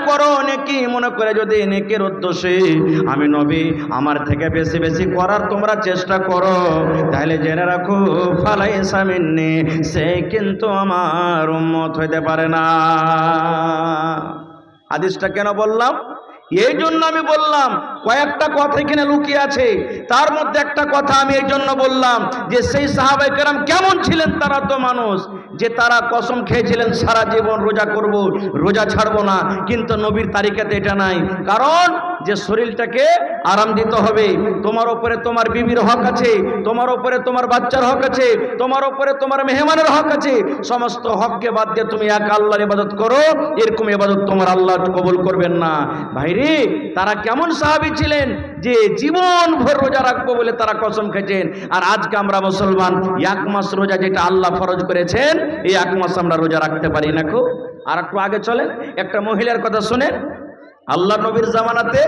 করো নেকি মনে করে, যদি নেকির উদ্দেশ্যে আমি নবী আমার থেকে বেশি বেশি করার তোমরা চেষ্টা করো, তাহলে জেনে রাখো ফালাইসা মিন্নি, সে কিন্তু আমার উম্মত হইতে পারে না। হাদিসটা কেন বললাম? এই জন্য আমি বললাম, কয়েকটা কথা এখানে লুকিয়ে আছে। তার মধ্যে একটা কথা আমি এই জন্য বললাম যে সেই সাহাবায়ে কেরাম কেমন ছিলেন। তারা তো মানুষ, যে তারা কসম খেয়েছিলেন সারা জীবন রোজা করব, রোজা ছাড়বো না, কিন্তু নবীর তালিকাতে এটা নাই। কারণ যে শরীরটাকে আরাম দিতে হবে, তোমার উপরে তোমার বিবির হক আছে, তোমার উপরে তোমার বাচ্চার হক আছে, তোমার উপরে তোমার মেহমানের হক আছে। সমস্ত হককে বাদ দিয়ে তুমি এক আল্লাহর ইবাদত করো, এরকম ইবাদত তোমার আল্লাহ কবুল করবেন না। ভাইরে, তারা কেমন সাহাবী ছিলেন যে জীবন ভর রোজা রাখবো বলে তারা কসম খেয়েছেন। আর আজকে আমরা মুসলমান এক মাস রোজা যেটা আল্লাহ ফরজ করেছেন, এই এক মাস আমরা রোজা রাখতে পারি না। খুব আর একটু আগে চলেন, একটা মহিলার কথা শুনেন। আল্লাহ নবীর জামানাতে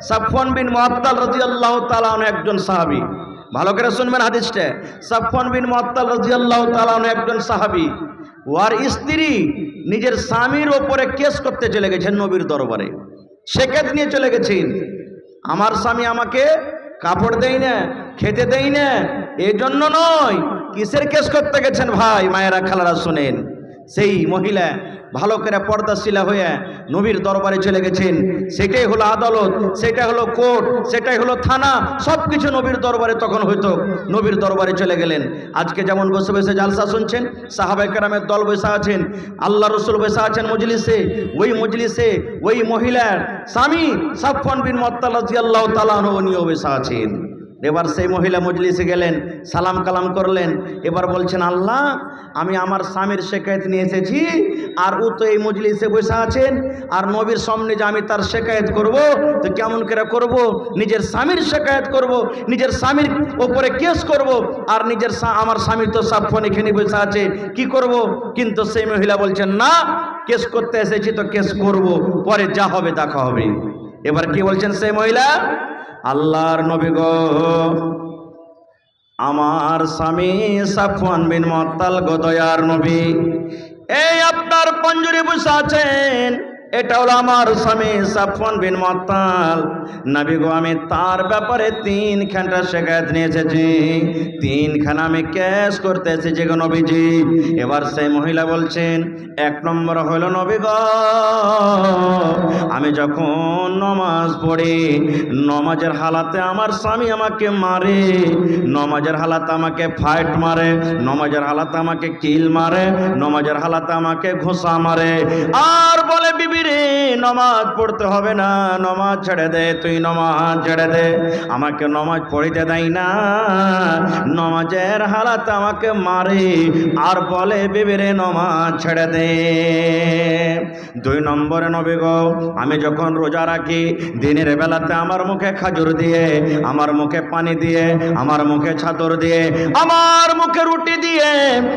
সাফওয়ান বিন মুআত্তাল রাদিয়াল্লাহু তাআলা আনহু একজন সাহাবী। ভালো করে শুনবেন হাদিসটা। সাফওয়ান বিন মুআত্তাল রাদিয়াল্লাহু তাআলা আনহু একজন সাহাবী। ওর স্ত্রী নিজের স্বামীর ওপরে কেস করতে চলে গেছেন নবীর দরবারে, শেকায়ত নিয়ে চলে গেছেন। আমার স্বামী আমাকে কাপড় দেয় না, খেতে দেয় না, এই জন্য নয়। কিসের কেস করতে গেছেন ভাই, মায়েরা খালারা শুনেন। সেই মহিলা ভালো করে পর্দাশীলা হয়ে নবীর দরবারে চলে গেছেন। সেটাই হলো আদালত, সেটাই হলো কোর্ট, সেটাই হলো থানা, সব কিছু নবীর দরবারে তখন হইতো। নবীর দরবারে চলে গেলেন। আজকে যেমন বসে বসে জালসা শুনছেন, সাহাবায়ে কেরামের দল বসে আছেন, আল্লাহ রসুল বসে আছেন মজলিসে, ওই মজলিসে ওই মহিলার স্বামী সাফওয়ান বিন মুআত্তাল রাদিয়াল্লাহু তাআলা আনহু উনিও বসে আছেন। এবার সেই মহিলা মজলিসে গেলেন, সালাম কালাম করলেন। এবার বলছেন, আল্লাহ, আমি আমার স্বামীর শেকায়ত নিয়ে এসেছি, আর ও তো এই মজলিসে বসে আছেন, আর নবীর সামনে যে আমি তার শেকায়ত করব, তো কেমন করে করব? নিজের স্বামীর শেকায়ত করব, নিজের স্বামীর ওপরে কেস করব, আর আমার স্বামী তো সাফওয়ান এখানে বসে আছে, কি করব? কিন্তু সেই মহিলা বলছেন, না, কেস করতে এসেছি তো কেস করব, পরে যা হবে দেখা হবে। এবার কি বলছেন সেই মহিলা? আল্লাহর নবী গো, আমার স্বামী সাফওয়ান বিন মুআত্তাল গো, দয়ার নবী, এই আপনার পঞ্জরে বসে আছেন, এটা হলো আমার স্বামী সাফওয়ান বিন মুআত্তাল। নবী গো, আমি তার ব্যাপারে 3খানা শিকায়ত নিয়ে এসেছি, 3খানা আমি কেস করতে এসেছি গো নবীজি। এবার সেই মহিলা বলছেন, 1 নম্বর হলো নবী গো, আমি যখন নামাজ পড়ি, নামাজের হালাতে আমার স্বামী আমাকে মারে, নামাজের হালাতে আমাকে ফাইট মারে, নামাজের হালাতে আমাকে কিল মারে, নামাজের হালাতে আমাকে ঘোষা মারে, আর বলে, বিবি রে, নামাজ পড়তে হবে না, নামাজ ছেড়ে দে, তুই নামাজ ছেড়ে দে। আমাকে নামাজ পড়িতে দেয় না, নামাজের হালাতে আমাকে মারে, আর বলে, বিবি রে, নামাজ ছেড়ে দে। 2 নম্বরে নবী গো, আমি যখন রোজা রাখি, দিনের বেলাতে আমার মুখে খাজুর দিয়ে, আমার মুখে পানি দিয়ে, আমার মুখে ছাতর দিয়ে, আমার মুখে রুটি দিয়ে,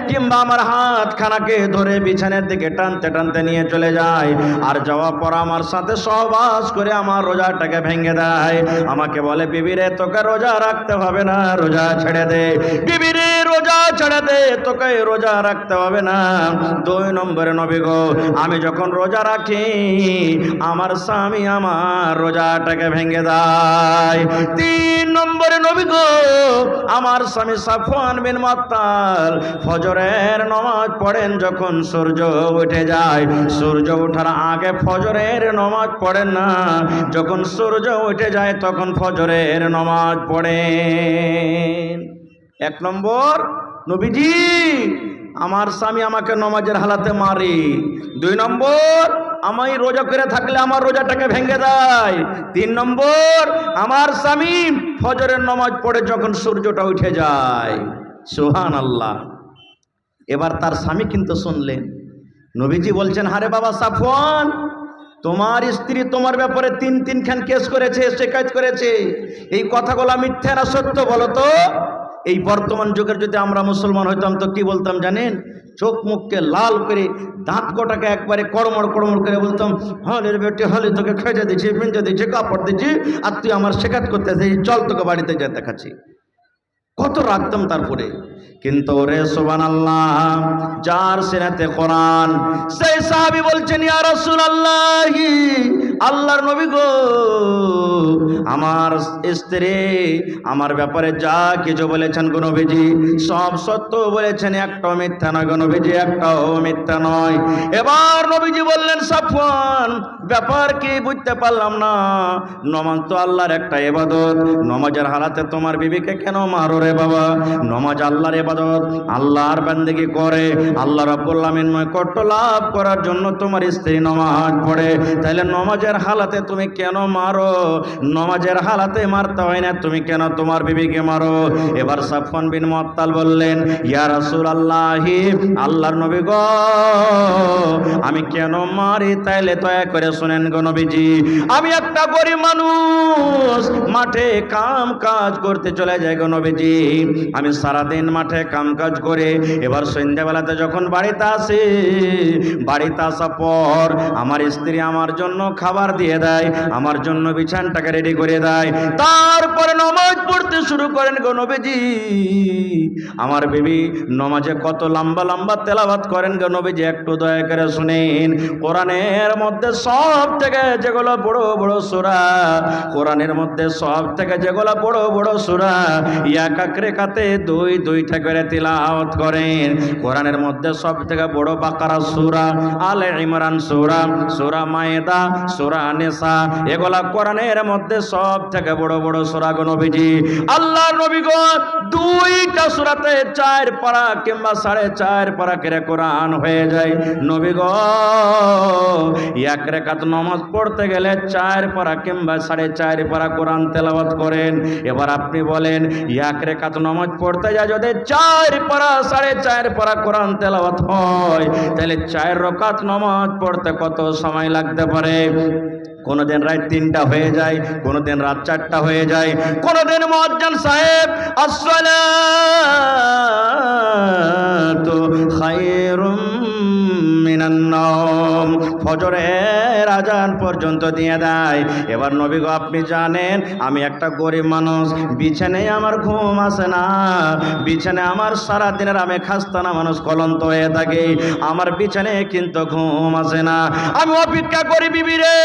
কিংবা আমার হাত খানাকে ধরে বিছানার দিকে টানতে টানতে নিয়ে চলে যায়, আর যাওয়ার পর আমার সাথে সহবাস করে আমার রোজাটাকে ভেঙে দেয়। আমাকে বলে, বিবি রে, তোকে রোজা রাখতে হবে না, রোজা ছেড়ে দে, বিবি রে, রোজা ছেড়ে দে, তোকে রোজা রাখতে হবে না। 2 নম্বরে নবী গো, আমি যখন রোজা রাখি, আমার স্বামী আমার রোজাটাকে ভেঙে দেয়। 3 নম্বরে নবী গো, আমার স্বামী সাফওয়ান বিন মুআত্তাল ফজরের নামাজ পড়েন যখন সূর্য উঠে যায়, সূর্য ওঠার আগে ফজরের নামাজ পড়েন না, যখন সূর্য উঠে যায় তখন ফজরের নামাজ পড়েন। 1 নম্বর, নবীজি, আমার স্বামী আমাকে নামাজের হালাতে মারে। 2 নম্বর, আমি রোজা করে থাকলে আমার রোজাটাকে ভেঙে দেয়। 3 নম্বর, আমার স্বামী ফজরের নামাজ পড়ে যখন সূর্যটা উঠে যায়। সুবহানাল্লাহ। এবার তার স্বামী কিন্তু শুনলেন, নবীজি বলছেন, হারে বাবা সাফওয়ান, তোমার স্ত্রী তোমার ব্যাপারে 3খান কেস করেছে, শিকায়ত করেছে, এই কথাগুলো মিথ্যা না সত্য বলো তো? এই বর্তমান যুগের যদি আমরা মুসলমান হইতাম তো কি বলতাম জানেন? চোখ মুখকে লাল করে, দাঁত কটাকে একবারে কড়মড় কড়মড় করে বলতাম, হলে বেটি হলে, তোকে খেতে দিচ্ছি, পিঞ্জে দিচ্ছি, কাপড় দিচ্ছি, আর তুই আমার শিকায়ত করতেছিস, চল তোকে বাড়িতে যা দেখাচ্ছি। কত রাখতাম তারপরে। কিন্তু রে সুবহানাল্লাহ, যার সিনাতে কোরআন, সেই সাহাবী বলছেন, ইয়া রাসূলুল্লাহ, আল্লাহর নবী গো, আমার স্ত্রী আমার ব্যাপারে যা কিছু বলেছেন গো নবীজি সব সত্য বলেছেন, একটাও মিথ্যা নয় গো নবীজি, একটাও মিথ্যা নয়। এবার নবীজি বললেন, সাফওয়ান ব্যাপার কি বুঝতে পারলাম না, নমাজ তো আল্লাহর একটা ইবাদত, নমাজের হালাতে তোমার বিবিকে কেন মারো রে বাবা? নমাজ আল্লাহর ইবাদত, আল্লাহর বান্দেগি করে আল্লাহ রাব্বুল আলামিন নৈকট্য লাভ করার জন্য তোমার স্ত্রী নমাজ পড়ে, তাহলে নমাজের হালাতে তুমি কেন মারো? নমাজের হালাতে মারতে হয় না, তুমি কেন তোমার বিবিকে মারো? এবার সাফওয়ান বিন মুআত্তাল বললেন, ইয়া রাসূলুল্লাহি, আল্লাহর নবী গো, আমি কেন মারি তাইলে দয়া করে শুনেন গো নবীজি। আমি একটা গরিব মানুষ, মাঠে কাম কাজ করতে চলে যাই গো নবীজি। আমি সারাদিন মাঠে কাম কাজ করে এবার সন্ধ্যাবেলাতে যখন বাড়িতে আসি, বাড়িতে আসার পর আমার স্ত্রী আমার জন্য খাবার দিয়ে দেয়, আমার জন্য বিছানটাকে রেডি করে দেয়, তারপরে নামাজ পড়তে শুরু করেন গো নবীজি। আমার বিবি নামাজে কত লম্বা লম্বা তেলাওয়াত করেন গো নবীজি, একটু দয়া করে শুনেন। কোরআনের মধ্যে সব থেকে যেগুলো বড় বড় সূরা, কোরআনের মধ্যে সব থেকে যেগুলো বড় বড় সূরা এক এক রেখাতে দুই দুইটা করে তিলাওয়াত করেন। কোরআনের মধ্যে সব থেকে বড় বাকারা সূরা, আলে ইমরান সূরা, সূরা মায়েদা, সূরা নিসা, এগুলা কোরআনের মধ্যে সব থেকে বড় বড় সূরা গো নবীজি। আল্লাহর নবী গো দুইটা সূরাতে 4 পারা কিংবা 4.5 পারা করে কোরআন হয়ে যায়। নবী গো এক রাকাত নামাজ পড়তে গেলে 4 পারা কিংবা 4.5 পারা কোরআন তেলাওয়াত করেন। এবার আপনি বলেন, এক রাকাত নামাজ পড়তে যায় যদি 4 পারা 4.5 পারা কোরআন তেলাওয়াত হয়, তাহলে 4 রাকাত নামাজ পড়তে কত সময় লাগতে পারে? কোনদিন রাত 3টা হয়ে যায়, কোনদিন রাত 4টা হয়ে যায়, কোনদিন মুয়াজ্জিন সাহেব আসসালাতু খায়রুম মিনান নাওম, ফজরের আজান পর্যন্ত দিয়ে দেয়। এবার নবী গো আপনি জানেন আমি একটা গরিব মানুষ, বিছানায় আমার ঘুম আসে না, বিছানায় আমার সারা দিনের আমি খাস্তানা মানুষ, ক্লান্ত হয়ে থাকি, আমার বিছানায় কিন্তু ঘুম আসে না। আমি অপেক্ষা করি বিবি রে,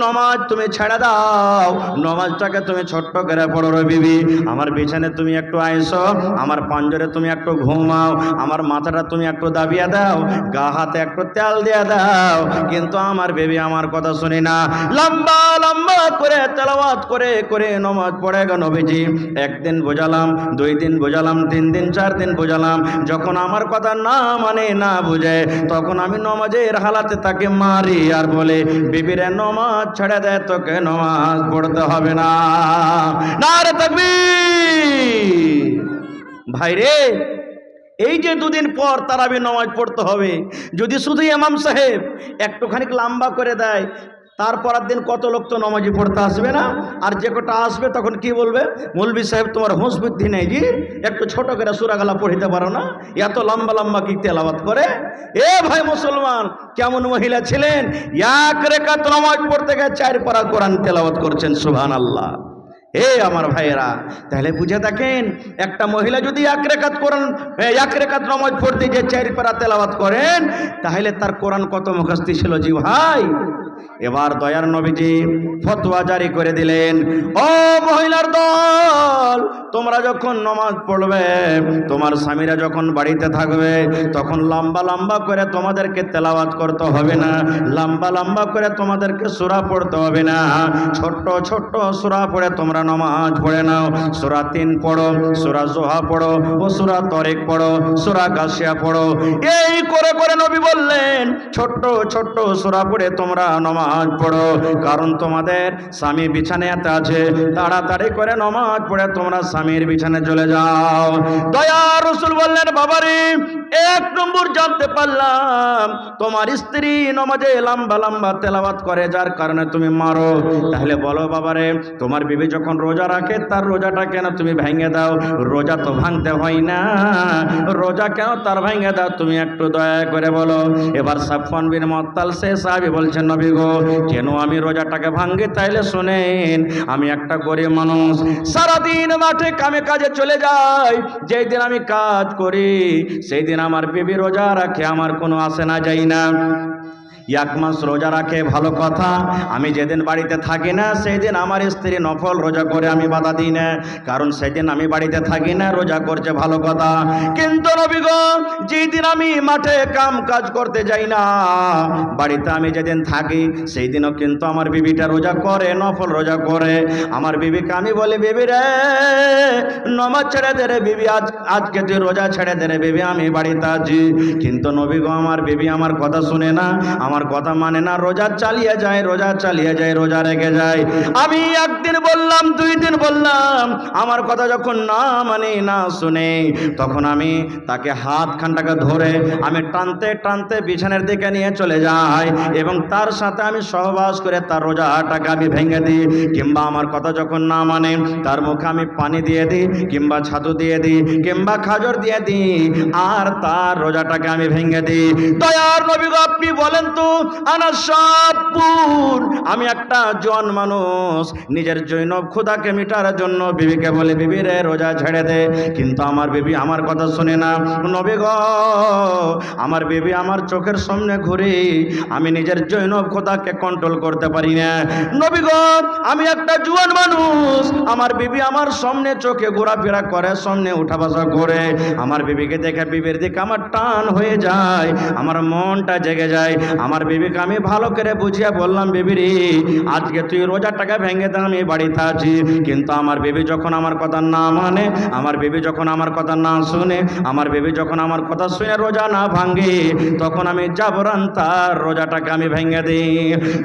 নমাজ তুমি ছেড়ে দাও, নমাজটাকে তুমি ছোট্ট করে পড়ো রে বিবি, আমার বিছানায় তুমি একটু আইসো, আমার পাঞ্জরে তুমি একটু ঘুমাও, আমার মাথাটা তুমি একটু দাবিয়ে দাও, গা হাতে একটু তেল দিয়ে দাও। কিন্তু আমার বেবি আমার কথা শুনি না, লম্বা লম্বা করে তেলাওয়াত করে করে নমাজ পড়ে গো নবীজি। একদিন বোঝালাম, 2 দিন বোঝালাম, 3 দিন 4 দিন বোঝালাম, যখন আমার কথা না মানে না বুঝে, তখন আমি নমাজের হালাতে তাকে মারি আর বলে, বিবিরে নমাজ ছেড়ে দেয়, তোকে নমাজ পড়তে হবে না। নারে তাকবীর! ভাইরে, এই যে 2 দিন পর তারাবি নামাজ পড়তে হবে, যদি শুধু ইমাম সাহেব একটুখানি লম্বা করে দেয়, তারপরের দিন কত লোক তো নামাজি পড়তে আসবে না, আর যে কটা আসবে তখন কি বলবে, মৌলভী সাহেব তোমার হুঁশ বুদ্ধি নেই জি, একটু ছোট করে সূরাগুলা পড়িতে পারো না, এত লম্বা লম্বা কি তেলাওয়াত করে? এ ভাই মুসলমান, কেমন মহিলা ছিলেন, এক রাকাত নামাজ পড়তে গিয়ে 4 পারা কোরআন তেলাওয়াত করছেন, সুবহানাল্লাহ। এ আমার ভাইয়েরা, তাহলে বুঝে থাকেন, একটা মহিলা যদি এক রাকাত নামাজ পড়তে যে 4 পারা তেলাওয়াত করেন, তাহলে তার কোরআন কত মুখস্থ ছিল জি ভাই। এবার দয়ার নবীজি ফতোয়া জারি করে দিলেন, ও মহিলার দল, তোমরা যখন নামাজ পড়বে, তোমার স্বামীরা যখন বাড়িতে থাকবে, তখন লম্বা লম্বা করে তোমাদেরকে তেলাওয়াত করতে হবে না, লম্বা লম্বা করে তোমাদেরকে সূরা পড়তে হবে না, ছোট্ট ছোট্ট সূরা পড়ে তোমরা নামাজ পড়ে নাও। সূরা 3 পড়ো, সূরা জোহা পড়ো, ও সূরা তরিক পড়ো, সূরা গাশিয়া পড়ো। এই করে করে নবী বললেন, ছোট্ট ছোট্ট সূরা পড়ে তোমরা নামাজ পড়ো, কারণ তোমাদের স্বামী বিছানাতে আছে, তাড়াতাড়ি করে নামাজ পড়ে তোমরা স্বামীর বিছানায় চলে যাও। দয়া রাসূল বললেন, বাবারে 1 নম্বর জানতে পারলাম তোমার স্ত্রী নামাজে লম্বা লম্বা তেলাওয়াত করে, যার কারণে তুমি মারো। তাহলে বলো বাবারে, তোমার বিবি যখন রোজা রাখে, তার রোজাটা কেন তুমি ভেঙে দাও? রোজা তো ভাঙতে হয় না, রোজা কেন তার ভেঙে দাও, তুমি একটু দয়া করে বলো। এবার সাফওয়ান বিন মুআত্তাল সে সাহাবী বলছেন, নবী গো কেন আমি রোজাটাকে ভাঙি? তাইলে শুনেন, আমি একটা গরিব মানুষ, সারাদিন মাঠে কামে কাজে চলে যাই, যেই দিন আমি কাজ করি সেই দিন আমার বিবি রোজা রাখে, আমার কোনো আসে না যাই না। এক মাস রোজা রাখে ভালো কথা, আমি যেদিন বাড়িতে থাকি না সেই দিন আমার স্ত্রী নফল রোজা করে আমি বাধা দিই না, কারণ সেদিন আমি বাড়িতে থাকি না, রোজা করছে ভালো কথা। কিন্তু নবী গো, যেই দিন আমি মাঠে কাম কাজ করতে যাই না, বাড়িতে আমি যেদিন থাকি সেই দিনও কিন্তু আমার বিবিটা রোজা করে, নফল রোজা করে। আমার বিবিকে আমি বলি, বিবি রে নমাজ ছেড়ে দে রে বিবি, আজকে তুই রোজা ছেড়ে দে রে বিবি, আমি বাড়িতে আছি। কিন্তু নবী গো, আমার বিবি আমার কথা শুনে না, আমার কথা মানে না, রোজা চালিয়ে যায়, রোজা চালিয়ে যায়, রোজা রেখে যায়। আমি একদিন বললাম, দুই দিন বললাম, আমার কথা যখন না মানে না শুনে, তখন আমি তাকে হাত খানটাকে ধরে আমি টানতে টানতে বিছানের দিকে নিয়ে চলে যাই এবং তার সাথে আমি সহবাস করে তার রোজাটাকে আমি ভেঙে দিই। কিংবা আমার কথা যখন না মানে তার মুখে আমি পানি দিয়ে দিই, কিংবা ছাতু দিয়ে দিই, কিংবা খাজর দিয়ে দিই, আর তার রোজাটাকে আমি ভেঙে দিই। দয়ার নবী গো, আপনি বলেন তো, আমি একটা জোয়ান মানুষ, নিজের জৈনব ক্ষুধাকে মিটার জন্য বিবিকে বলে, বিবি রে রোজা ছেড়ে দে, কিন্তু আমার বিবি আমার কথা শুনে না। নবী গো, আমার বিবি আমার চোখের সামনে ঘুরে, আমি নিজের জৈনব ক্ষুধাকে কন্ট্রোল করতে পারি না। নবী গো, আমি একটা জোয়ান মানুষ, আমার বিবি আমার সামনে চোখে ঘোরাফেরা করে, সামনে উঠা বসা করে, আমার বিবিকে দেখে বিবির দিকে আমার টান হয়ে যায়, আমার মনটা জেগে যায়। আমার বিবিকে আমি ভালো করে বুঝিয়ে বললাম, বিবি রে আজকে তুই রোজাটাকে ভেঙে দে, আমি বাড়িতে আছি। কিন্তু আমার বিবি যখন আমার কথা না মানে, আমার বিবি যখন আমার কথা না শুনে, আমার বিবি যখন আমার কথা শুনে রোজা না ভাঙে, তখন আমি জাবরান তার রোজাটাকে আমি ভেঙে দিই।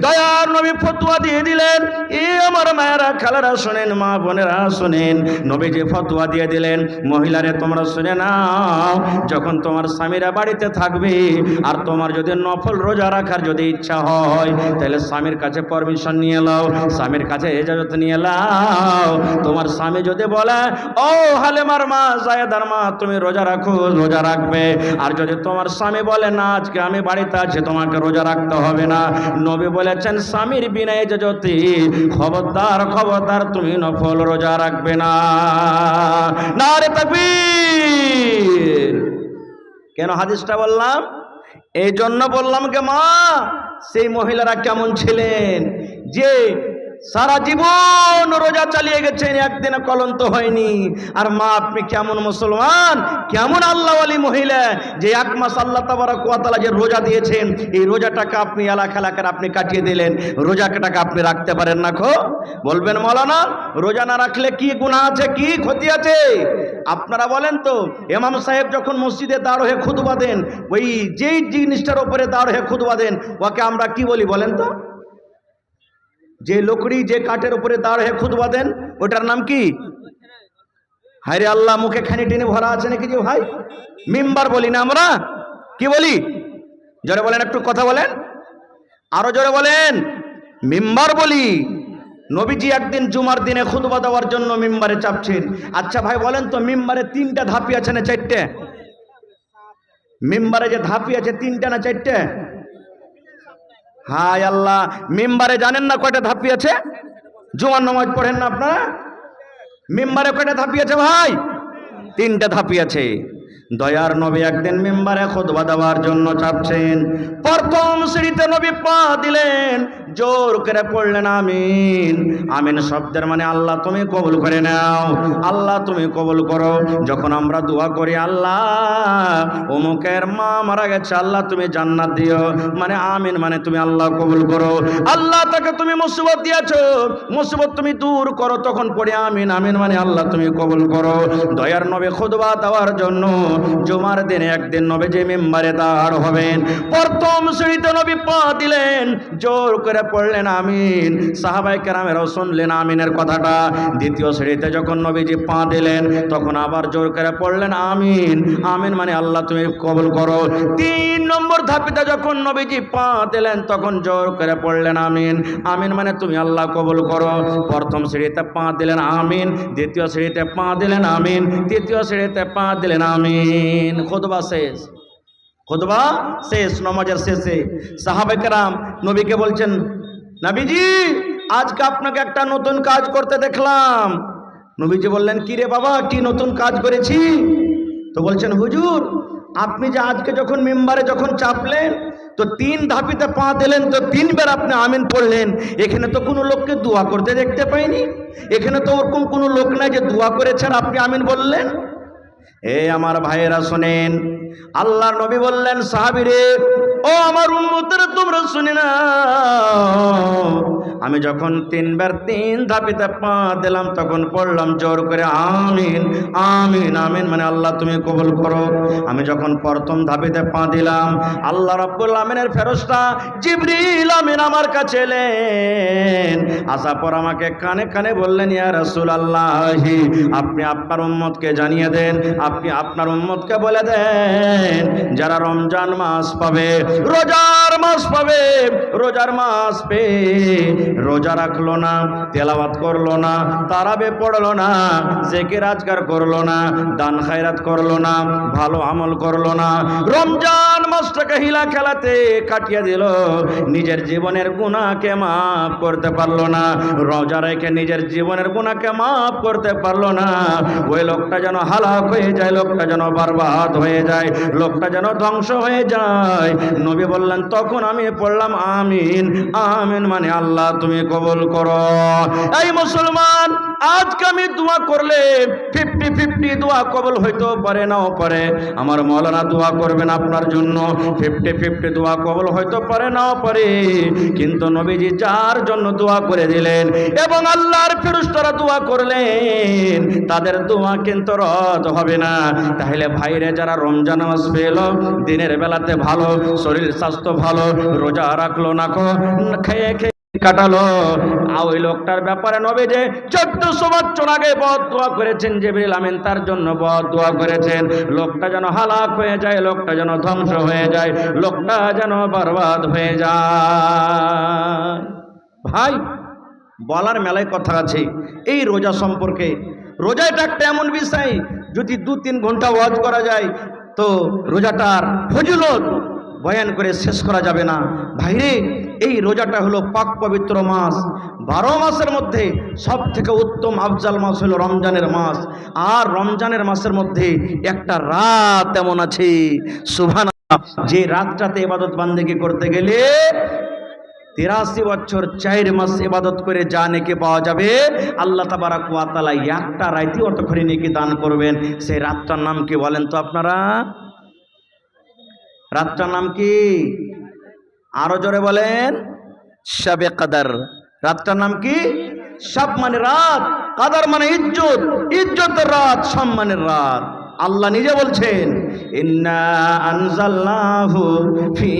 দয়ার নবী ফতোয়া দিয়ে দিলেন। এ আমার মায়েরা, খালারা শোনেন, মা বোনেরা শোনেন, নবী যে ফতোয়া দিয়ে দিলেন, মহিলারে তোমরা শুনে নাও, যখন তোমার স্বামীরা বাড়িতে থাকবে আর তোমার যদি নফল রোজা রাখার যদি ইচ্ছা হয়, তাহলে স্বামীর কাছে পারমিশন নিয়ে নাও, স্বামীর কাছে ইজাজত নিয়ে নাও। তোমার স্বামী যদি বলে, ও হালেমার মা, জায়েদার মা, তুমি রোজা রাখো, রোজা রাখবে। আর যদি তোমার স্বামী বলে, না আজকে আমি বাড়িতে আছি, তোমাকে রোজা রাখতে হবে না, নবী বলেছেন স্বামীর বিনা ইজাজতে খবরদার, খবরদার তুমি নফল রোজা রাখবে না। নারে তাকবীর। কেন হাদিসটা বললাম? এই জন্য বললাম কে মা, সেই মহিলারা কেমন ছিলেন যে সারা জীবন রোজা চালিয়ে গেছেন, একদিনে কলন্ত হয়নি। আর মা, আপনি কেমন মুসলমান, কেমন আল্লাহওয়ালি মহিলা, যে এক মাস আল্লাহ তাবারক ওয়া তাআলা যে রোজা দিয়েছেন, এই রোজাটাকে আপনি এলাকা আপনি কাটিয়ে দিলেন, রোজাটাকে আপনি রাখতে পারেন না। বলবেন মৌলানা, রোজা না রাখলে কি গুনাহ আছে, কি ক্ষতি আছে? আপনারা বলেন তো, ইমাম সাহেব যখন মসজিদে দাঁড় হয়ে খুতবা দেন, ওই যেই জিনিসটার উপরে দাঁড় হয়ে খুতবা দেন, ওকে আমরা কি বলি বলেন তো? যে লকড়ি, যে কাঠের উপরে দাঁড় হয়ে খুতবা দেন, ওটার নাম কি? হায়রে আল্লাহ, মুখে খানি টেনে ভরা আছে নাকি যে ভাই? মিম্বার বলি না আমরা? কি বলি? জোরে বলেন, একটু কথা বলেন, আরো জোরে বলেন। মিম্বার বলি। নবীজি একদিন জুমার দিনে খুতবা দেওয়ার জন্য মিম্বারে চাপছেন। আচ্ছা ভাই বলেন তো, মিম্বারে তিনটা ধাপি আছে না চারটে? মিম্বারে যে ধাপি আছে তিনটা না চারটে? হায় আল্লাহ, মিম্বারে জানেন না কয়টা ধাপি আছে? জুমার নামাজ পড়েন না আপনারা? মিম্বারে কয়টা ধাপি আছে ভাই? তিনটা ধাপি আছে। দয়ার নবী একদিন মিম্বারে খুতবা দেওয়ার জন্য চাপছেন। প্রথম সিঁড়িতে নবী পা দিলেন, জোর করে পড়লেন আমিন। আমিন শব্দের মানে আল্লাহ তুমি কবুল করে নাও, আল্লাহ তুমি কবুল করো। যখন আমরা দোয়া করি, আল্লাহ অমুকের মা মারা গেছে, আল্লাহ তুমি জান্নাত দিও, মানে আমিন মানে তুমি আল্লাহ কবুল করো। আল্লাহ তাকে তুমি মুসিবত দিয়েছো, মুসিবত তুমি দূর করো, তখন পড়ি আমিন, আমিন মানে আল্লাহ তুমি কবুল করো। দয়ার নবী খুতবা দেওয়ার জন্য জুমার দিনে একদিন নবী যে মিম্বারে দাঁড় হবেন, প্রথম সিঁড়িতে নবী পা দিলেন, জোর করে পড়লেন আমিন। সাহাবায়ে কেরামেরাও শুনলেন আমিনের কথাটা। দ্বিতীয় সিঁড়িতে যখন নবীজি পা দিলেন, তখন আবার জোর করে পড়লেন আমিন, আমিন মানে আল্লাহ তুমি কবুল করো। তিন নম্বর ধাপিতে যখন নবীজি পা দিলেন, তখন জোর করে পড়লেন আমিন, আমিন মানে তুমি আল্লাহ কবুল করো। প্রথম সিঁড়িতে পা দিলেন আমিন, দ্বিতীয় সিঁড়িতে পা দিলেন আমিন, তৃতীয় সিঁড়িতে পা দিলেন আমিন। খুতবা শেষ, খুতবা শেষ। নামাজের শেষে সাহাবায়ে কেরাম নবীকে বলছেন, নবীজি আজকে আপনাকে একটা নতুন কাজ করতে দেখলাম। নবীজি বললেন, কি রে বাবা, কি নতুন কাজ করেছি? তো বলছেন, হুজুর আপনি যে আজকে যখন মিম্বারে যখন চাপলেন, তো 3 ধাপিতে পা দিলেন, তো 3 বার আপনি আমিন পড়লেন। এখানে তো কোনো লোককে দোয়া করতে দেখতে পাইনি, এখানে তো ওরকম কোনো লোক নাই যে দোয়া করেছেন আপনি আমিন বললেন। আমার ভাইয়েরা শোনেন, আল্লাহর নবী বললেন, সাহাবীরে ও আমার উম্মতেরা তোমরা শুনে নাও, আমি যখন 3 বার 3 ধাপিতে পা দিলাম তখন পড়লাম জোর করে আমিন আমিন আমিন, মানে আল্লাহ তুমি কবুল করো। আমি যখন প্রথম ধাপিতে পা দিলাম, আল্লাহ রাব্বুল আমিনের ফেরেশতা জিবরিল আমিন আমার কাছে এলেন। আসার পর আমাকে কানে কানে বললেন, ইয়া রাসূলুল্লাহ, আপনি আপনার উম্মতকে জানিয়ে দেন, আপনি আপনার উম্মতকে বলে দেন, যারা রমজান মাস পাবে, রোজার মাস পাবে, রোজার মাস পেয়ে রোজা রাখলো না, তেলাওয়াত করলো না, তারাবে পড়লো না, জিকির আজকার করলো না, দান খায়রাত করলো না, ভালো আমল করলো না, রমজান মাসটাকে হিলা খেলাতে কাটিয়ে দিল, নিজের জীবনের গুনাহকে মাফ করতে পারলো না, রোজা রেখে নিজের জীবনের গুনাহকে মাফ করতে পারলো না, ওই লোকটা যেন হালাক হয়ে যায়, লোকটা যেন বরবাদ হয়ে যায়, লোকটা যেন ধ্বংস হয়ে যায়। নবী বললেন, তখন আমি পড়লাম আমিন আমিন, মানে আল্লাহ তুমি কবুল করো। এই মুসলমান, আজকে আমি দোয়া করলে 50-50 দোয়া কবুল হইতো পারে, নাও পারে। আমার মাওলানা দোয়া করবেন আপনার জন্য, 50-50 দোয়া কবুল হইতো পারে, নাও পারে, কিন্তু নবীজি যার জন্য দোয়া করে দিলেন এবং আল্লাহর ফেরেশতারা দোয়া করলেন, তাদের দোয়া কিন্তু রদ হবে না। তাহলে ভাইরে, যারা রমজান মাস পেল, দিনের বেলাতে ভালো, শরীর স্বাস্থ্য ভালো, রোজা রাখলো না, খেয়ে খেয়ে কাটালো, ওই লোকটার ব্যাপারে নবী যে 1400 বছর আগে বদদোয়া করেছেন জিবরিল আমিন, তার জন্য বদদোয়া করেছেন, লোকটা যেন হালাক হয়ে যায়, লোকটা যেন ধ্বংস হয়ে যায়, লোকটা যেন বরবাদ হয়ে যায়। ভাই, বলার মেলায় কথা আছে এই রোজা সম্পর্কে। রোজাটা একটা এমন বিষয়, যদি 2-3 ঘন্টা ওয়াজ করা যায় তো রোজাটার ফজিলত বয়ান করে শেষ করা যাবে না। ভাইরে, এই রোজাটা হলো পাক পবিত্র মাস, 12 মাসের মধ্যে সব থেকে উত্তম আফজাল মাস হলো রমজানের মাস। আর রমজানের মাসের মধ্যে একটা রাত এমন আছে, সুবহানাল্লাহ, যে রাতটাতে ইবাদত বান্দেগি করতে গেলে 83 বছর 4 মাস ইবাদত করে যা নেকি পাওয়া যাবে, আল্লাহ তাবারাক ওয়া তাআলা একটা রাতে অতখানি নেকি দান করবেন। সেই রাতটার নাম কি বলেন তো আপনারা? রাতটার নাম কি? আরো জোরে বলেন। শবে কদর। রাতটার নাম কি? শব মানে রাত, কদর মানে ইজ্জত, ইজ্জতের রাত, সম্মানের রাত। আল্লাহ নিজে বলছেন, ইন্না আনজালনাহু ফি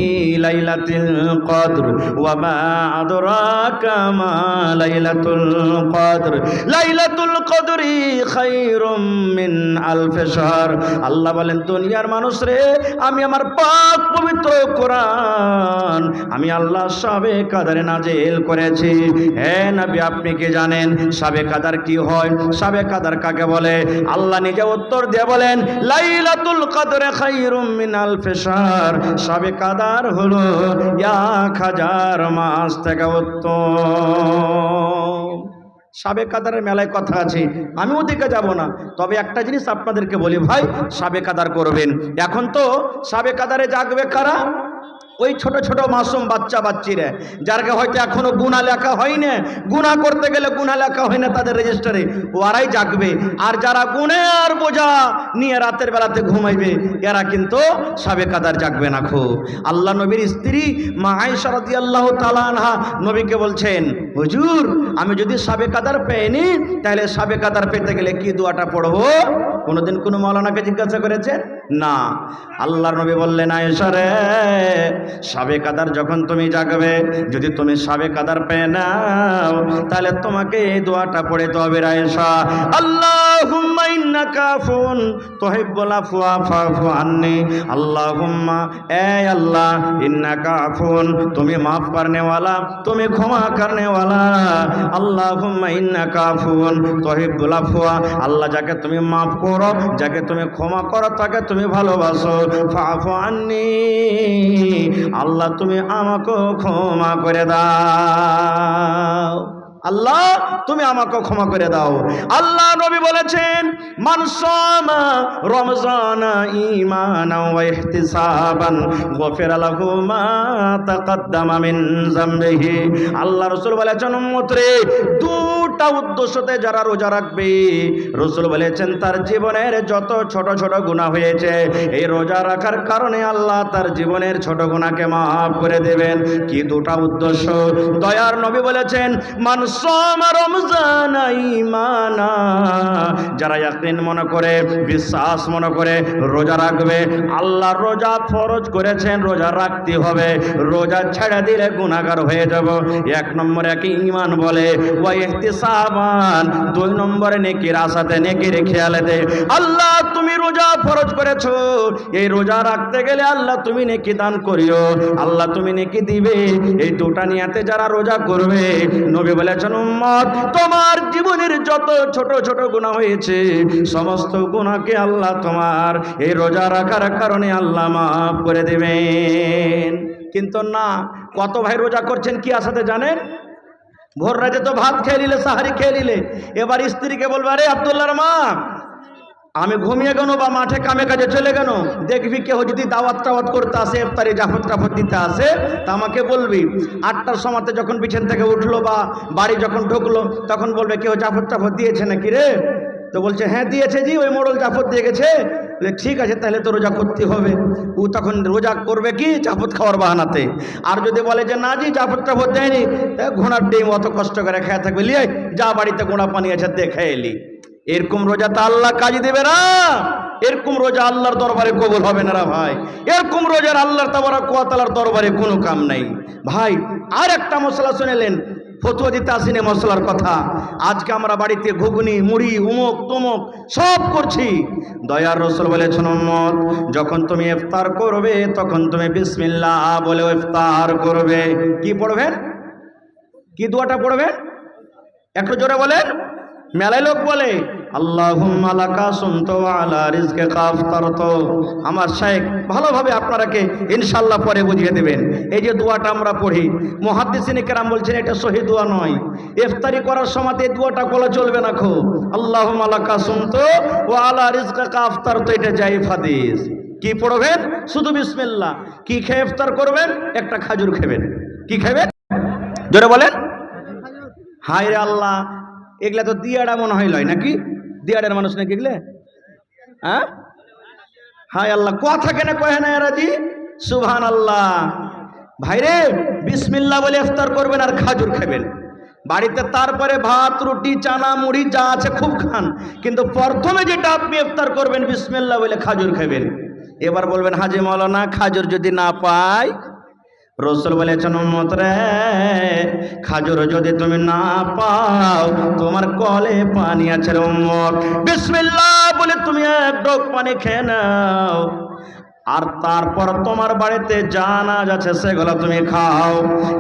লাইলাতিল কদর ওয়া মা আদরাকা মা লাইলাতুল কদর লাইলাতুল কদরি খায়রুম মিন আলফ শাহর। আল্লাহ বলেন, দুনিয়ার মানুষ রে, আমি আমার পাক পবিত্র কোরআন আমি আল্লাহ শবে কদরে নাজিল করেছি। হে নবী, আপনি কি জানেন শবে কদর কি হয়? শবে কদর কাকে বলে? আল্লাহ নিজে উত্তর দিয়ে বলেন, লাইলাতুল কদর খায়রুম মিন আলফ শাহর। শবে কদর হলো 1000 মাস থেকে উত্তম। শবে কদরের মেলায় কথা আছে, আমি ওদিকে যাব না, তবে একটা জিনিস আপনাদেরকে বলি ভাই, শবে কদর করবেন। এখন তো শবে কদরে জাগবে কারা? ওই ছোট ছোট মাসুম বাচ্চা বাচ্চিরা, যারকে হয়তো এখনো গুনাহ লেখা হয় না, গুনাহ করতে গেলে গুনাহ লেখা হয় না তাদের রেজিস্টারে, ওরাই জাগবে। আর যারা গুনার বোঝা নিয়ে রাতের বেলাতে ঘুমাইবে, এরা কিন্তু শবে কদর জাগবে না। খুব আল্লাহ নবীর স্ত্রী মা আয়েশা রাদিয়াল্লাহু তাআলা আনহা নবীকে বলছেন, হুজুর, আমি যদি শবে কদর পেইনি, তাহলে শবে কদর পেতে গেলে কি দোয়াটা পড়বো? কোনোদিন কোনো মাওলানাকে জিজ্ঞাসা করেছেন? না। আল্লাহর নবী বললেন, আয়েশা রে, শবে কদর যখন তুমি জাগবে, যদি তুমি শবে কদর পেয়ে নাও, তাহলে তোমাকে এই দোয়াটা পড়তে হবে, আয়েশা, আল্লাহুম্মা ইন্নাকা আফুন তুহিব্বুল আফওয়া ফাফু আন্নি। আল্লাহুম্মা, এ আল্লাহ, ইন্নাকা আফুন, তুমি মাফ করনে वाला, তুমি ক্ষমা করনে वाला। আল্লাহুম্মা ইন্নাকা আফুন তুহিব্বুল আফওয়া, আল্লাহ যাকে তুমি মাফ করো, যাকে তুমি ক্ষমা করো, তাকে তুমি ভালোবাসো। ফাফু আন্নি, আল্লাহ তুমি আমাকে ক্ষমা করে দাও। আল্লাহ তুমি আমাকে ক্ষমা করে দাও। আল্লাহ নবী বলেছেন, মান সামা রমজানা ঈমানান ওয়া ইহতিসাবান গফিরা লাহু মা তাকাদ্দামা মিন যামবিহি। আল্লাহ রাসূল বলেছেন, উম্মত রে, দুটা উদ্দেশ্যতে যারা রোজা রাখবে, রাসূল বলেছেন তার জীবনের যত ছোট ছোট গুনাহ হয়েছে এই রোজা রাখার কারণে আল্লাহ তার জীবনের ছোট গুনাহকে মাফ করে দেবেন। কি দুটা উদ্দেশ্য? দয়ার নবী বলেছেন, মান সামা রমজানা ঈমানা, যারা ইয়াকিন মনে করে, বিশ্বাস মনে করে রোজা রাখবে, আল্লাহ রোজা ফরজ করেছেন, রোজা রাখতে হবে, রোজা ছেড়ে দিলে গুনাহগার হয়ে যাব। এক নম্বরে কি ঈমান বলে, ওয়া ইহতিসাবান, দুই নম্বরে নেকির আশাতে, নেকির খেয়ালেতে। আল্লাহ তুমি রোজা ফরজ করেছো, এই রোজা রাখতে গেলে আল্লাহ তুমি নেকি দান করিও, আল্লাহ তুমি নেকি দিবে। এই দুটা নিয়াতে যারা রোজা করবে, নবী বলেছেন, উম্মত তোমার জীবনের যত ছোট ছোট গুনাহ হয়েছে সমস্ত গুনাহকে আল্লাহ তোমার এই রোজা রাখার কারণে আল্লাহ মাফ করে দেবেন। কিন্তু না, কত ভাই রোজা করছেন কি আশাতে জানেন? ভোর রাতে তো ভাত খেয়ে নিলে, সাহারি খেয়ে নিলে, এবার স্ত্রীকে বলবে, আরে আব্দুল্লাহর মা আমি ঘুমিয়ে গেল বা মাঠে কামে কাজে চলে গেল, দেখবি কেউ যদি দাওয়াত টাওয়াত করতে আসে, ইফতারি জাফর টাফর দিতে আসে, তা আমাকে বলবি 8টার সময়তে যখন বিছান থেকে উঠলো বা বাড়ি যখন ঢুকলো তখন বলবে কেউ জাফর টাফর দিয়েছে নাকি রে? তো বলছে হ্যাঁ দিয়েছে জি, ওই মোড়ল জাফর দিয়ে গেছে। ঠিক আছে, তাহলে তো রোজা করতে হবে। ও তখন রোজা করবে কি জাফর খাওয়ার বাহানাতে। আর যদি বলে যে না জি জাফর টাফর দেয়নি, ঘোড়ার ডিম অত কষ্ট করে খেয়ে থাকবে, লিয়ে যা বাড়িতে গোড়া পানি আছে দেখে এলি। এরকম রোজা তো আল্লাহ কাজ দিবে না, এরকম রোজা আল্লাহর দরবারে কবুল হবে না ভাই। এরকম রোজার আল্লাহর তাবারক ওয়া তাআলার দরবারে কোনো কাম নাই ভাই। আর একটা মশলা শুনেলেন, ফতুয়া দিতে আসিনি মশলার কথা। আজকে আমরা বাড়িতে ঘুগনি মুড়ি উমুক তুমুক সব করছি। দয়ার রাসূল বলেছেন, উম্মত যখন তুমি ইফতার করবে তখন তুমি বিসমিল্লাহ বলে ইফতার করবে। কি পড়বেন? কি দোয়াটা পড়বেন? একটু জোরে বলেন। মেলায় লোক বলে আল্লাহুম্মা লাকা সুমতু ওয়া আলা রিজকিকা আফতারতু। আমার শাইখ ভালোভাবে আপনারাকে ইনশাআল্লাহ পরে বুঝিয়ে দেবেন। এই যে দোয়াটা আমরা পড়ি, মুহাদ্দিসিনে কেরাম বলছেন এটা সহি দোয়া নয়। ইফতারি করার সময় এই দোয়াটা বলা চলবে না। খো আল্লাহুম্মা লাকা সুমতু ওয়া আলা রিজকিকা আফতারতু, এটা জায়েজ হাদিস। কি পড়বেন? শুধু বিসমিল্লাহ। কি খেয়ে ইফতার করবেন? একটা খাজুর খাবেন। কি খাবেন? জোরে বলেন। হায় রে আল্লাহ, এগুলা তো দিয়াড়া মনে হয় লয় নাকি? দিয়াড়ের মানুষ নাকি এগুলো? হ্যাঁ, হায় আল্লাহ, কথা কেন কহে না এরাজি? সুবহানাল্লাহ। ভাইরে বিসমিল্লাহ বলে ইফতার করবেন আর খাজুর খাবেন বাড়িতে। তারপরে ভাত রুটি চানা মুড়ি যা আছে খুব খান, কিন্তু প্রথমে যেটা আপনি ইফতার করবেন বিসমিল্লাহ বলে খাজুর খাবেন। এবার বলবেন হাজি মাওলানা খাজুর যদি না পাই? রাসূল বলেছেন, উম্মত রে, খাজুর যদি তুমি না পাও তোমার কলে পানি আছে রে উম্মত, বিসমিল্লাহ বলে তুমি এক ঢোক পানি খেয়ে নাও। আর তারপর তোমার বাড়িতে যা আনাজ আছে সেগুলো তুমি খাও।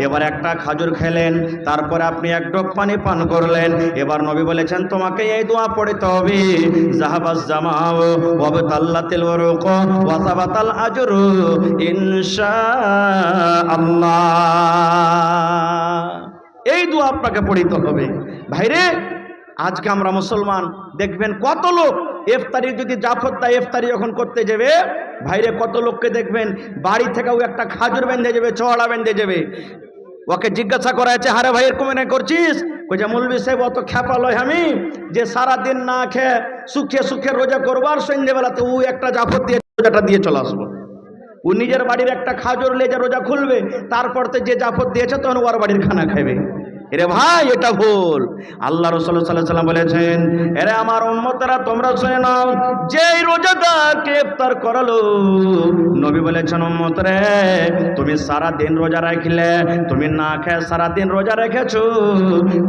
এবার একটা খাজুর খেলেন, তারপরে আপনি এক ঢোক পানি পান করলেন। এবার নবী বলেছেন তোমাকে এই দোয়া পড়তে হবে, যাহাবাজ জামাউ ওয়া বাতাল্লাতিল ওয়ারুক ওয়া সাবাতাল আজরু ইনশাআল্লাহ। এই দোয়া আপনাকে পড়তে হবে ভাইরে। আজকে আমরা মুসলমান দেখবেন কত লোক ইফতারি যদি জাফর দেয়, ইফতারি যখন করতে যাবে ভাইরে কত লোককে দেখবেন বাড়ি থেকেও একটা খাজুর বেঁধে যাবে, চড়া বেঁধে যাবে। ওকে জিজ্ঞাসা করা হয়েছে, হারে ভাই এরকম না করছিস? কইছে মৌলভী সাহেব অত খ্যাপা লয় আমি যে সারাদিন না খেয়ে সুখে সুখে রোজা করবো, আর সন্ধ্যেবেলাতে ও একটা জাফর দিয়ে রোজাটা দিয়ে চলে আসবো। ও নিজের বাড়ির একটা খাজুর লেজা রোজা খুলবে, তারপর তো যে জাফর দিয়েছে তখন ওর বাড়ির খানা খাবে। এরে ভাই এটা ভুল। আল্লাহ রাসূল সাল্লাল্লাহু আলাইহি ওয়াসাল্লাম বলেছেন, এরে আমার উম্মতরা তোমরা শুনে নাও, যেই রোজাদারকে ইফতার করালো নবী বলেছেন, উম্মত রে তুমি সারা দিন রোজা রাখলে, তুমি না খেয়ে সারা দিন রোজা রেখেছো,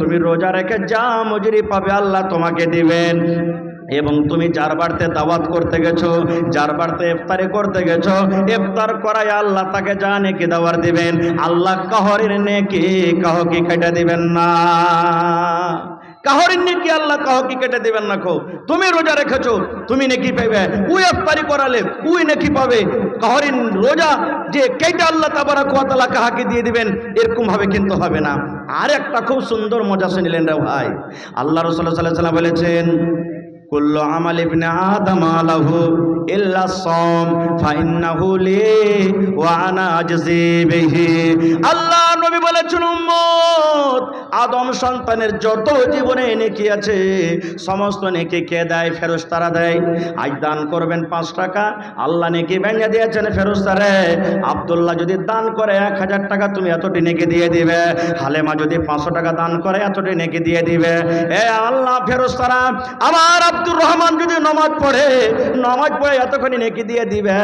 তুমি রোজা রেখে যা মজুরি পাবে আল্লাহ তোমাকে দিবেন। এবং তুমি যার বাড়িতে দাওয়াত করতে গেছো, যার বাড়িতে ইফতারি করতে গেছো, ইফতার করায় আল্লাহ তাকে যা নেকি দাওয়ার দিবেন, আল্লাহ কাহরের নেকি কাহকে কেটে দিবেন না। কাহরিন নেকি আল্লাহ কাহকে কেটে দিবেন না। খো তুমি রোজা রেখেছো, তুমি নেকি পাবে। উই ইফতারি করালে উই নেকি পাবে। কাহরিন রোজা যে কেটে আল্লাহ তাবারাক ওয়া তাআলা কাহাকে দিয়ে দিবেন, এরকম ভাবে কিন্তু হবে না। আর একটা খুব সুন্দর মজা শুনলেন রে ভাই। আল্লাহ রাসূল সাল্লাল্লাহু আলাইহি ওয়াসাল্লাম বলেছেন, কুল্লু আমাল ইবনে আদম লাহু ইল্লা সাওম ফাইন্নাহু লি ওয়া আনা আজজি বিহি। আল্লাহ নবী বলেছেন, উম্মত আদম সন্তানের যত জীবনে নেকি আছে সমস্ত নেকি কে দেয়? ফেরেশতারা দেয়। আজ দান করবেন 5 টাকা, আল্লাহ নেকি ভেঙে দিয়েছেন ফেরেশতারে। আব্দুল্লাহ যদি দান করে 1000 টাকা, তুমি এতটি নেকি দিয়ে দিবে। হালেমা যদি 500 টাকা দান করে এতটি নেকি দিয়ে দিবে। এ আল্লাহ ফেরেশতারা আমার আব্দুর রহমান যদি নামাজ পড়ে এতখানি নেকি দিয়ে দিবে।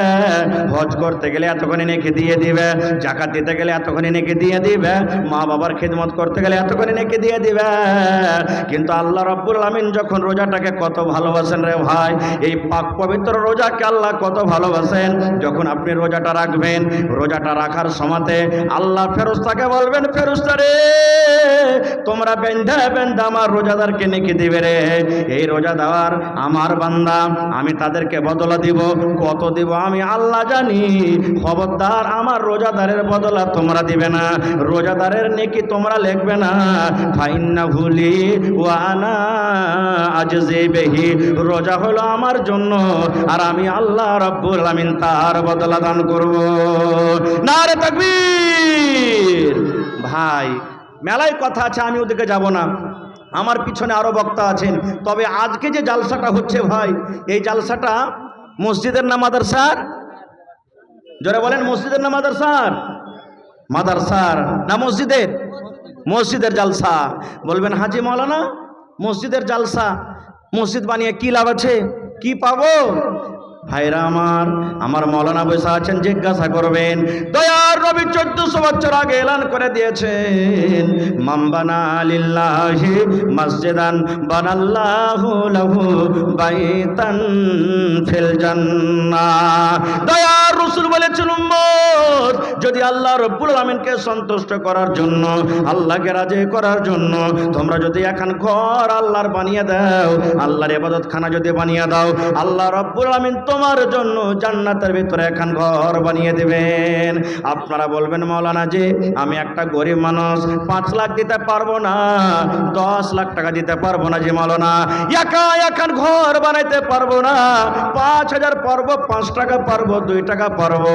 হজ করতে গেলে এতখানি নেকি দিয়ে দিবে। যাকাত দিতে গেলে এতখানি নেকি দিয়ে দিবে। মা বাবার খিদমত করতে গেলে এতখানি নেকি দিয়ে দিবে। কিন্তু আল্লাহ রাব্বুল আমিন যখন রোজাটাকে কত ভালোবাসেন রে ভাই, এই পাক পবিত্র রোজাকে আল্লাহ কত ভালোবাসেন। যখন আপনি রোজাটা রাখবেন, রোজাটা রাখার সময়তে আল্লাহ ফেরেশতাকে বলবেন, ফেরেশতা রে তোমরা বেঁধে আমার রোজাদারকে নেকি দিবে রে। এই রোজা দেওয়ার আমার বান্দা, আমি তাদেরকে বদলা দিব। কত দিব আমি আল্লাহ জানি। খবরদার আমার রোজাদারের বদলা তোমরা দিবে না, রোজাদারের নেকি তোমরা লিখবে না। ফাইন্নাহু লি ওয়া আনা আজজি বিহি। রোজা হলো আমার জন্য, আর আমি আল্লাহ রাব্বুল আমিন তার বদলা দান করব। নারে তাকবীর। ভাই মেলায় কথা আছে, আমি ওদিকে যাব না। আমার পিছনে আরো বক্তা আছেন। তবে আজকে যে জালসাটা হচ্ছে ভাই, এই জালসাটা মসজিদের না মাদ্রাসার? জোরে বলেন, মসজিদের না মাদ্রাসার? মাদ্রাসার না মসজিদের? মসজিদের জালসা। বলবেন হাজি মাওলানা মসজিদের জালসা, মসজিদ বানিয়ে কি লাভ আছে, কি পাবো? ভাইরা আমার মাওলানা বসে আছেন, জিজ্ঞাসা করবেন। দয়ার নবী 1400 বছর আগে এলান করে দিয়েছেন, মান বানা লিল্লাহি মসজিদান বানাল্লাহু লাহু বাইতান ফিল জান্নাহ। দয়ার রাসূল বলেছেন, উম্মত যদি আল্লাহ রাব্বুল আমিনকে সন্তুষ্ট করার জন্য, আল্লাহকে রাজি করার জন্য তোমরা যদি এখন ঘর আল্লাহর বানিয়ে দাও, আল্লাহর ইবাদতখানা যদি বানিয়ে দাও, আল্লাহ রাব্বুল আমিন তোমার জন্য জান্নাতের ভিতরে এখন ঘর বানিয়ে দেবেন। আপনারা বলবেন, মাওলানা জি আমি একটা গরিব মানুষ, 5 লাখ দিতে পারবো না, 10 লাখ টাকা দিতে পারবো না। জি মাওলানা একা এখন ঘর বানাইতে পারবো না, 5000 পারবো, 5 টাকা পারবো, 2 টাকা পারবো।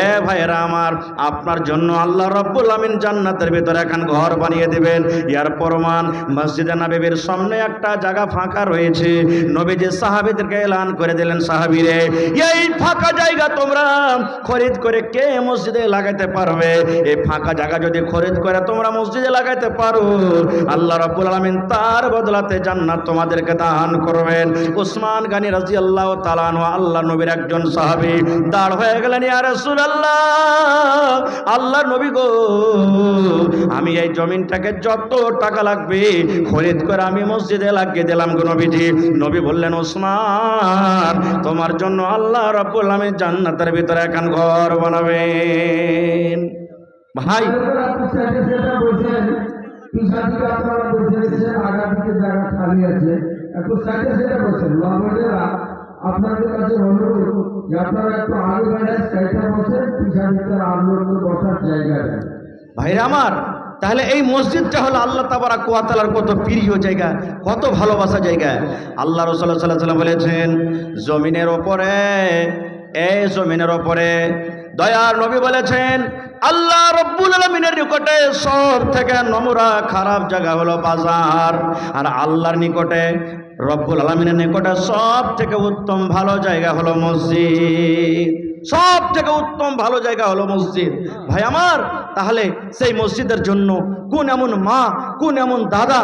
এ ভাইরা আমার, আপনার জন্য আল্লাহ রাব্বুল আমিন জান্নাতের ভিতরে এখন ঘর বানিয়ে দেবেন। ইয়ার প্রমাণ মসজিদে নববীর সামনে একটা জায়গা ফাঁকা রয়েছে। নবীজি সাহাবীদেরকে এলান করে দিলেন, সাহাবীরে এই ফাঁকা জায়গা তোমরা খরিদ করে কে মসজিদে লাগাইতে পারবে? এই ফাঁকা জায়গা যদি খরিদ করে তোমরা মসজিদে লাগাইতে পারো, আল্লাহ রাব্বুল আমিন তার বদলাতে জান্নাত তোমাদেরকে দান করবেন। উসমান গনি রাদিয়াল্লাহু তাআলা আনহু আল্লাহ নবীর একজন সাহাবী দাঁড় হয়ে গেলেন, ইয়া রাসূলুল্লাহ, আল্লাহর নবী গো, আমি এই জমিনটাকে যত টাকা লাগবে খরিদ করে আমি মসজিদে লাগিয়ে দিলাম গো নবীজি। নবী বললেন, উসমান তোমার জন্য আল্লাহ রাব্বুল আমিন জান্নাতের ভিতরে এখন ঘর বানাবেন। ভাই আপনাদের কাছে অনুরোধ যে আপনারা একটু আগে বেড়ায় সাইডে বসে পিছাদিকে আলোর বসার জায়গা। ভাইরা আমার, তাহলে এই মসজিদটা হলো আল্লাহ তাবারাক ওয়া তাআলার কত প্রিয় জায়গা, কত ভালোবাসা জায়গা। আল্লাহ রাসূল সাল্লাল্লাহু আলাইহি ওয়াসাল্লাম বলেছেন, জমিনের ওপরে, এই জমিনের ওপরে দয়ার নবী বলেছেন, আল্লাহ রাব্বুল আলামিনের নিকটে সব থেকে নোংরা খারাপ জায়গা হলো বাজার, আর আল্লাহর নিকটে রব্বুল আলামিনের নিকটে সব থেকে উত্তম ভালো জায়গা হলো মসজিদ। সব থেকে উত্তম ভালো জায়গা হলো মসজিদ। ভাই আমার, তাহলে সেই মসজিদের জন্য কোন এমন মা, কোন এমন দাদা,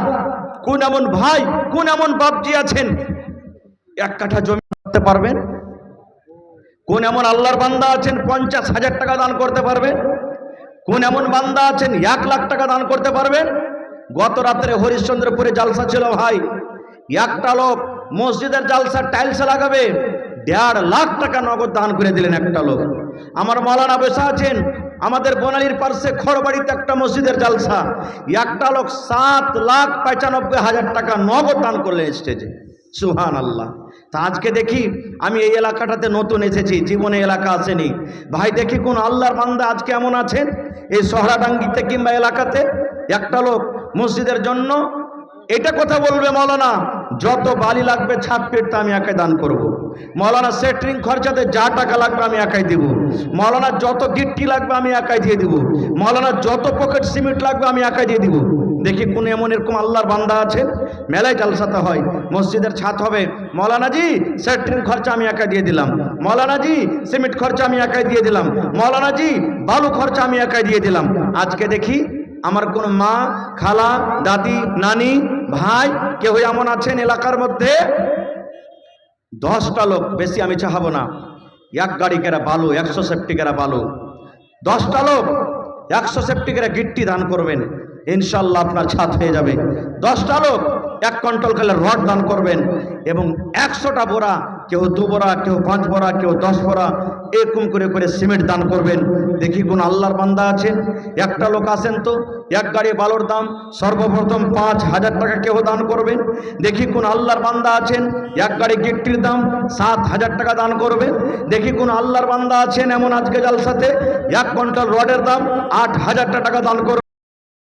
কোন এমন ভাই, কোন এমন বাপজি আছেন 1 কাঠা জমি করতে পারবেন? কোন এমন আল্লাহর বান্দা আছেন 50,000 টাকা দান করতে পারবেন? কোন এমন বান্দা আছেন 1 লাখ টাকা দান করতে পারবেন? গত রাত্রে হরিশ্চন্দ্রপুরে জালসা ছিল ভাই, একটা লোক মসজিদের জালসা টাইলস লাগাবে 1.5 লাখ টাকা নগদ দান করে দিলেন একটা লোক। আমার মৌলানা বসে আছেন আমাদের বনালীর পার্শ্বে খড়বাড়িতে একটা মসজিদের জালসা, একটা লোক 7,95,000 টাকা নগদ দান করলেন স্টেজে। সুবহানাল্লাহ। তা আজকে দেখি, আমি এই এলাকাটাতে নতুন এসেছি, জীবনে এলাকা আসেনি ভাই, দেখি কোন আল্লাহর বান্দা আজকে এমন আছেন এই শহরাডাঙ্গিতে কিংবা এলাকাতে একটা লোক মসজিদের জন্য এটা কথা বলবে, মৌলানা যত বালি লাগবে ছাদ পেটটা আমি একাই দান করব। মৌলানা সেটরিং খরচাতে যা টাকা লাগবে আমি একাই দিব। মৌলানা যত গিট্টি লাগবে আমি একাই দিয়ে দিব। মৌলানা যত পকেট সিমেন্ট লাগবে আমি একাই দিয়ে দিব। দেখি কোন এমন এরকম আল্লাহর বান্দা আছে, মেলায় জালসাতে হয়, মসজিদের ছাদ হবে, মৌলানা জি সেটরিং খরচা আমি একাই দিয়ে দিলাম, মৌলানা জি সিমেন্ট খরচা আমি একাই দিয়ে দিলাম, মৌলানা জি বালু খরচা আমি একাই দিয়ে দিলাম। আজকে দেখি আমার কোন মা, খালা, দাদি, নানি, ভাই কেউ এমন আছেন এলাকার মধ্যে? 10টা লোক, বেশি আমি চাহাবো না, এক গাড়ি কেরা বালু, 100 সেফটি কেরা বালু, 10টা লোক 100 সেফটি কেরা গিট্টি দান করবেন, ইনশাল্লাহ আপনার ছাদ হয়ে যাবে। 10টা লোক 1 কুইন্টাল কালের রড দান করবেন এবং 100টা বোরা, কেউ 2 বোরা, কেউ 5 বোরা, কেউ 10 বোরা এরকম করে করে সিমেন্ট দান করবেন। দেখি কোন আল্লাহর বান্দা আছেন, একটা লোক আসেন তো, এক গাড়ি বালুর দাম সর্বপ্রথম 5,000 টাকা কেউ দান করবেন। দেখি কোন আল্লাহর বান্দা আছেন এক গাড়ি গিট্টির দাম 7,000 টাকা দান করবেন। দেখি কোন আল্লাহর বান্দা আছেন এমন আজকে জালসাতে 1 কুইন্টাল রডের দাম 8,000 টাকা দান করবেন।